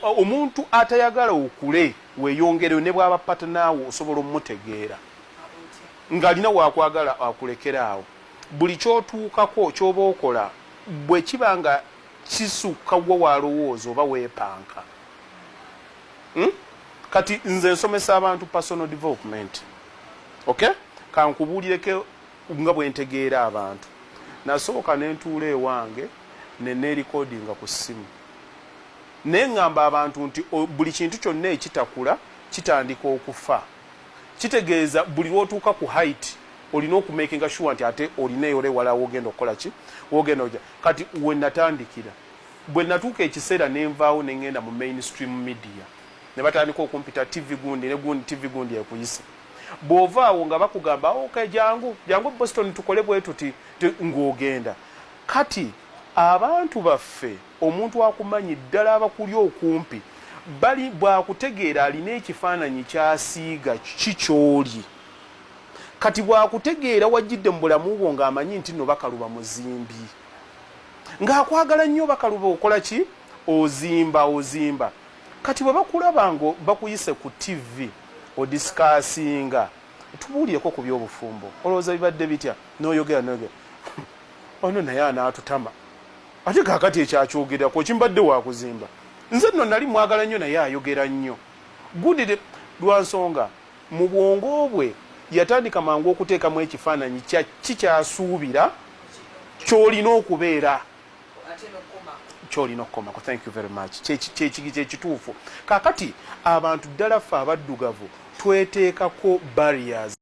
omuntu atayagala okule weeyongere ne bw'aba patanaawo osobola omutegeera ng'alina waakwagala akulekeraawo. Buli ky'otuukako ky'oba okola bwe kiba nga kisukka wa walowooza oba weepanka. Kati nze nsomesa abantu personal development. Okay? Kankubuulireko nga bwe ntegeera abantu. Nasooka ne ntuula ewange ne neerikodinga ku ssimu. Naye ngamba abantu nti buli kintu kyonna ekitakula kitandika okufa. Kitegeeza buli lw'otuuka ku height olina okumakinga sure nti ate olinayo olewala wogenda okukola ki wogenda oja. Kati we natandikira bwe natuuka ekiseera ne nvaawo ne ngenda mu mainstream media ne batandika okumpita TV gundi ne gundi TV gundi ekuyisa. Bw'ovaawo nga bakugamba okay jangu Boston tukole bwe tuti ng'ogenda. Kati abantu baffe omuntu akumanyi ddala abakuli okumpi bali bwakutegeera alina ekifaananyi kyasiiga kikyoli. Kati bwakutegeera wajjidde mu bulamu bwo ng'amanyi nti no bakaluba muzimbi ng'akwagala nnyo bakaluba okola ki ozimba. Kati bwe bakulaba ngo bakuyise ku TV odisikasinga tubuulireko ku by'obufumbo olowooza bibadde bitya n'oyogera ono naye anaatutama ate kaakati ekyakyogerako kimbadde wakuzimba. Nze nno nali mwagala nnyo naye ayogera nnyo gudire lwa nsonga mu bwongo bwe yatandika mangu okuteekamu ekifaananyi kikyasuubira ky'olina okubeera ky'olina okukomako. Thank you very much. Kyekituufu. Kaakati abantu ddala ffe abaddugavu tweteekako barriers.